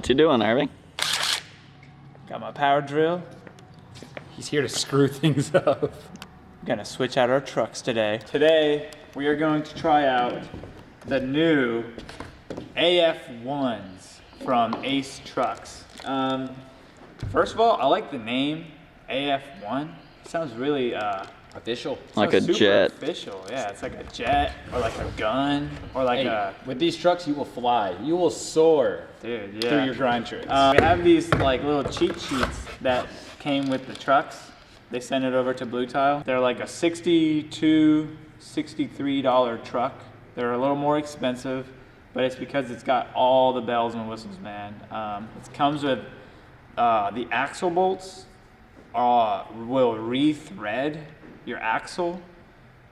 What you doing, Irving? Got my power drill. He's here to screw things up. We're gonna switch out our trucks today. Today, we are going to try out the new AF1s from Ace Trucks. First of all, I like the name AF1. It sounds really Official. Like a super jet. Official, yeah. It's like a jet or like a gun or like With these trucks, you will fly. You will soar dude, yeah. through your grind tricks. We have these like little cheat sheets that came with the trucks. They sent it over to Blue Tile. They're like a $62, $63 truck. They're a little more expensive, but it's because it's got all the bells and whistles, man. It comes with the axle bolts will re-thread your axle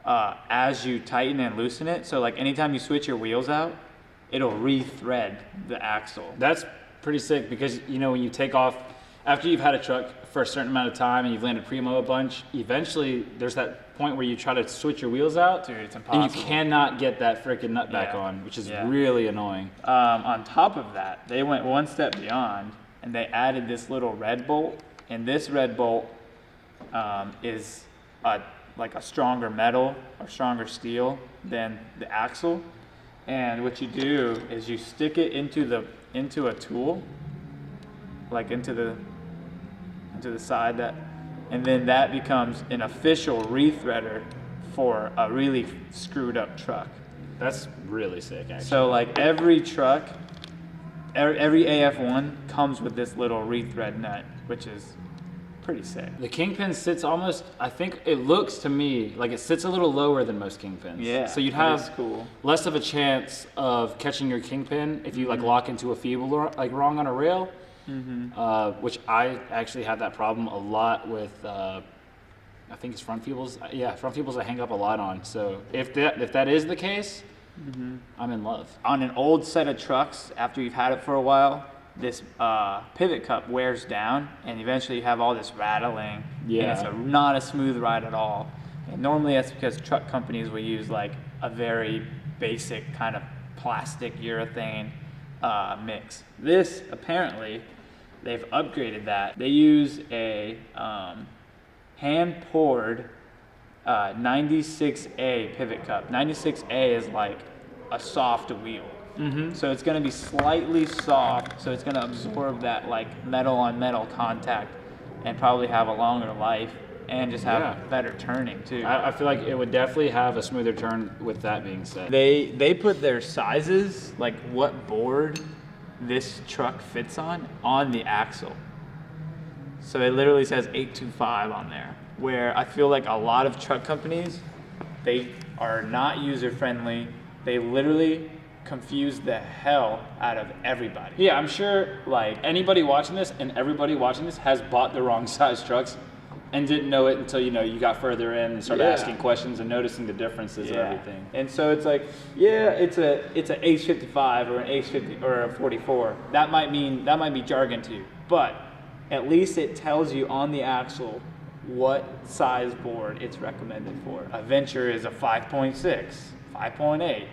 as you tighten and loosen it. So like anytime you switch your wheels out, it'll re-thread the axle. That's pretty sick because, you know, when you take off, after you've had a truck for a certain amount of time and you've landed primo a bunch, eventually there's that point where you try to switch your wheels out. Dude, it's impossible. And you cannot get that freaking nut back on, which is really annoying. On top of that, they went one step beyond and they added this little red bolt. And this red bolt is like a stronger metal or stronger steel than the axle. And what you do is you stick it into a tool, like into the side and then that becomes an official rethreader for a really screwed up truck. That's really sick, actually. So like every truck, every AF1 comes with this little rethread nut, which is pretty sick. The kingpin sits almost, I think it looks to me like it sits a little lower than most kingpins. Yeah, so you'd that is have cool. less of a chance of catching your kingpin if you like lock into a feeble like wrong on a rail. Which I actually have that problem a lot with. I think it's front feebles. Yeah, front feebles I hang up a lot on. So if that is the case, I'm in love. On an old set of trucks, after you've had it for a while, this pivot cup wears down, and eventually you have all this rattling. Yeah. And it's not a smooth ride at all. And normally that's because truck companies will use like a very basic kind of plastic urethane mix. This, apparently, they've upgraded that. They use a hand-poured 96A pivot cup. 96A is like a soft wheel. So it's going to be slightly soft, so it's going to absorb that like metal on metal contact and probably have a longer life and just have better turning too. I feel like it would definitely have a smoother turn with that being said. They put their sizes, like what board this truck fits on the axle. So it literally says 825 on there, where I feel like a lot of truck companies, they are not user friendly. They literally confuse the hell out of everybody. Yeah, I'm sure like anybody watching this and everybody watching this has bought the wrong size trucks and didn't know it until, you know, you got further in and started asking questions and noticing the differences of everything. And so it's like, yeah, it's an H55 or an H50 or a 44. That might be jargon to you, but at least it tells you on the axle what size board it's recommended for. A Venture is a 5.6, 5.8.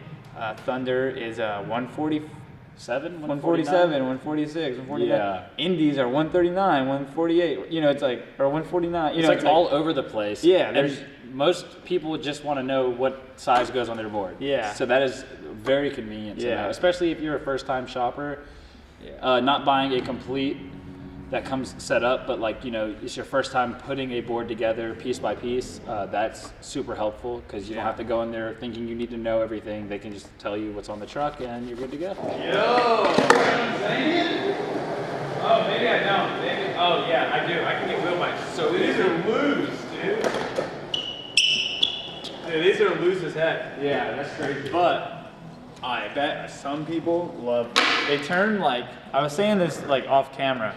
Thunder is a 147, 146, 149. Yeah. Indies are 139, 148. You know, it's like, or 149. You know, It's like all over the place. Yeah, and most people just want to know what size goes on their board. Yeah. So that is very convenient to know, especially if you're a first-time shopper. Yeah. Not buying a complete that comes set up, but like, you know, it's your first time putting a board together piece by piece. That's super helpful because you don't have to go in there thinking you need to know everything. They can just tell you what's on the truck and you're good to go. Yo, you know what I'm saying? Oh, maybe I don't. Maybe. Oh, yeah, I do. I can get wheel mics. So these are loose, dude. Dude, these are loose as heck. Yeah, that's crazy. But I bet some people love them. They turn like, I was saying this like off camera.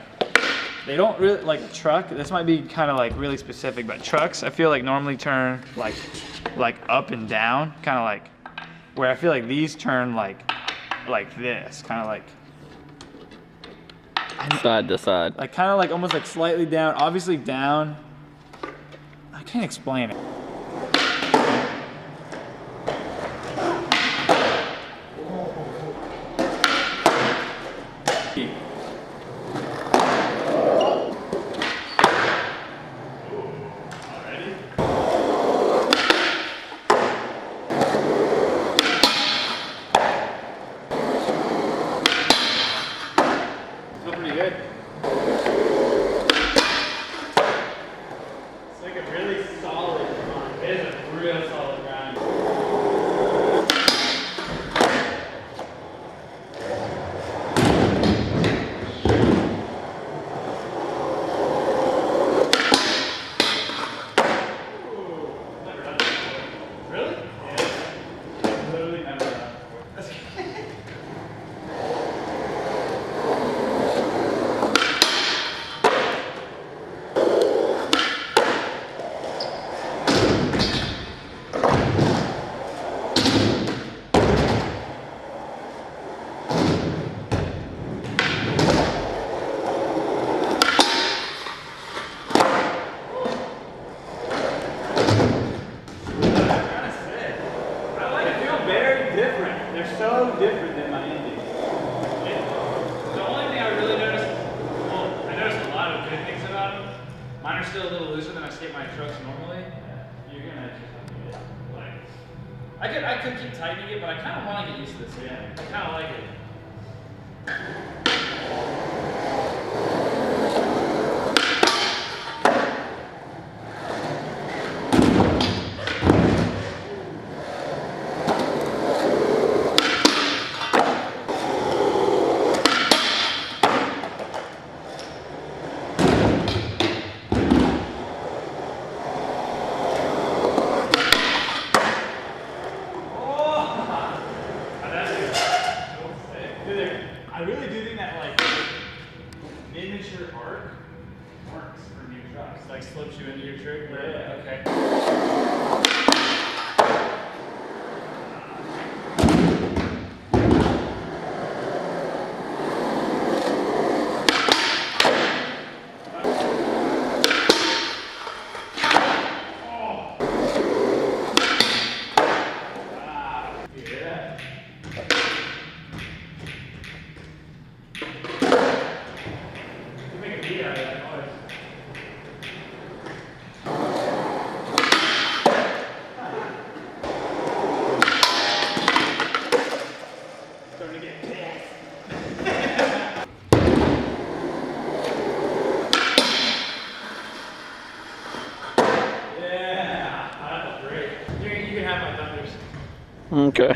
They don't really, like truck, this might be kind of like really specific, but trucks I feel like normally turn like up and down, kind of like, where I feel like these turn like this, kind of like. Side to side. Like kind of like almost like slightly down, obviously down. I can't explain it. take my trucks normally, You're gonna just have to get like. I could keep tightening it, but I kind of want to get used to this. Yeah, I kind of like it. I really do think that like miniature arc works for new trucks. Like slips you into your trick. Yeah. Okay. Starting to get pissed. Yeah, that's great. You can have my thunders. Okay.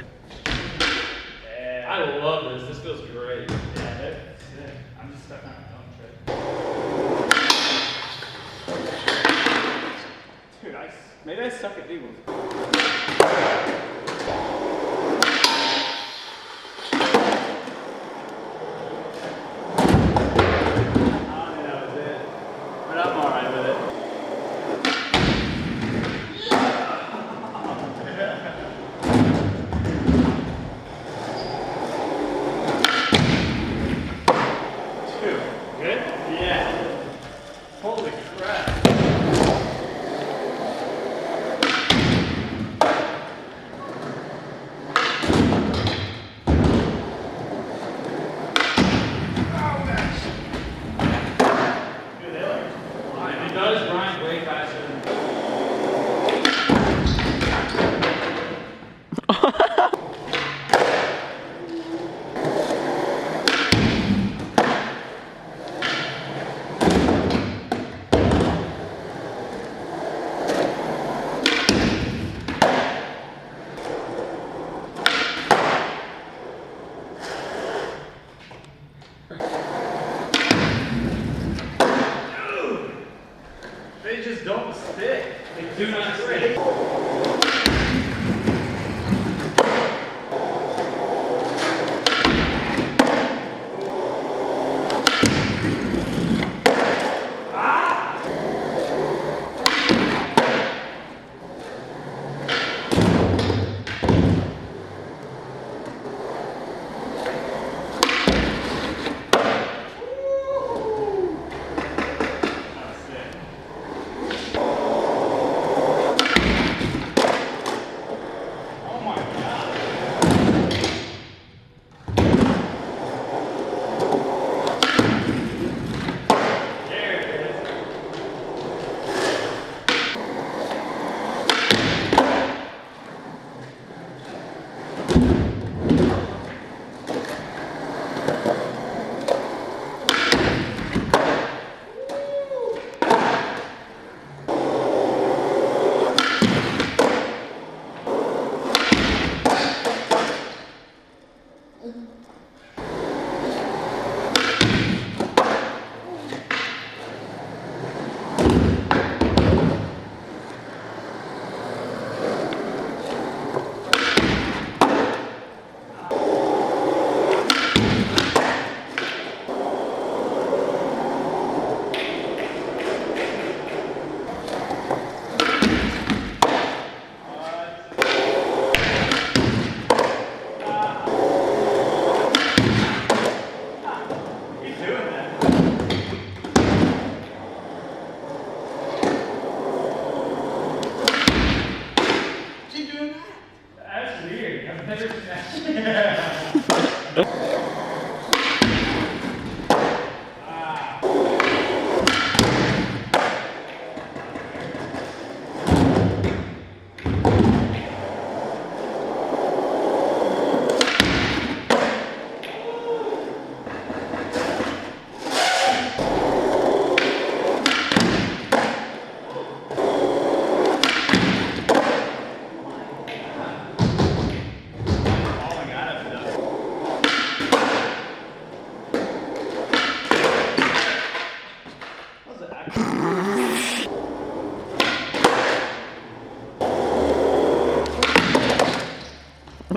Yeah. I love this. This feels great. Yeah, that's sick. I'm just stuck on a thumb trick. Dude, maybe I suck at Eagles. But I'm alright with it. Dude, good? Yeah. Holy crap. Dude, they like flying. It does grind way faster than. They just don't stick. They do not stick.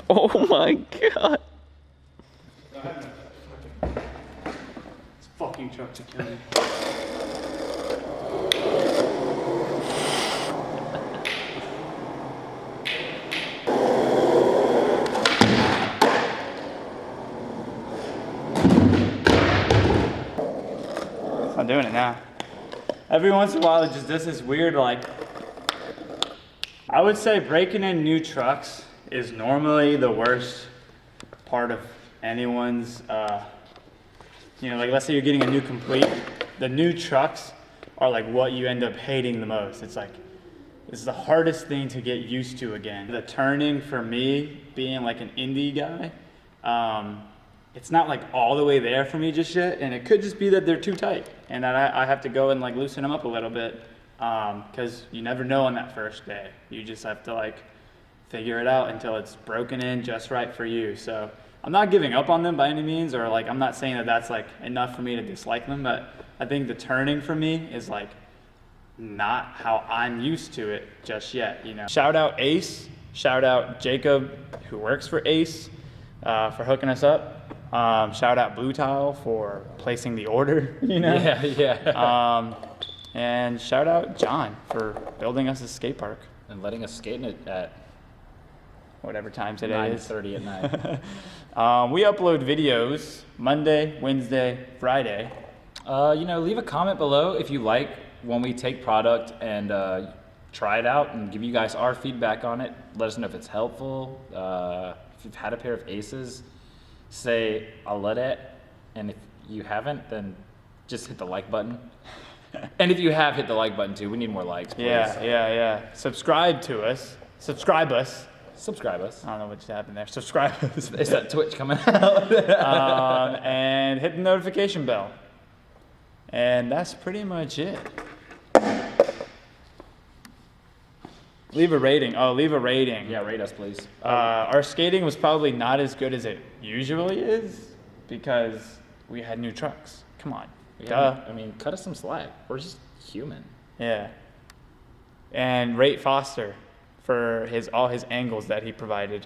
Oh my god. It's a fucking truck to kill me. I'm doing it now. Every once in a while, it just does this weird, like, I would say breaking in new trucks is normally the worst part of anyone's, you know, like let's say you're getting a new complete, the new trucks are like what you end up hating the most. It's like, it's the hardest thing to get used to again. The turning for me, being like an indie guy, it's not like all the way there for me just yet, and it could just be that they're too tight and that I have to go and like loosen them up a little bit, because you never know on that first day. You just have to like figure it out until it's broken in just right for you. So I'm not giving up on them by any means, or like I'm not saying that that's like enough for me to dislike them, but I think the turning for me is like not how I'm used to it just yet, you know. Shout out Ace, shout out Jacob who works for Ace for hooking us up. Shout out Blue Tile for placing the order, you know. Yeah. And shout out John for building us a skate park. And letting us skate in it at Whatever time today is. 9:30 at night. We upload videos Monday, Wednesday, Friday. You know, leave a comment below if you like when we take product and try it out and give you guys our feedback on it. Let us know if it's helpful. If you've had a pair of Aces, say I'll let it. And if you haven't, then just hit the like button. And if you have, hit the like button too. We need more likes, please. Yeah. Subscribe to us. Subscribe us. Subscribe us. I don't know what just happened there. Subscribe us. Is that Twitch coming out? And hit the notification bell. And that's pretty much it. Leave a rating. Oh, leave a rating. Yeah, rate us, please. Our skating was probably not as good as it usually is because we had new trucks. Come on. I mean, cut us some slack. We're just human. Yeah. And rate Foster for all his angles that he provided.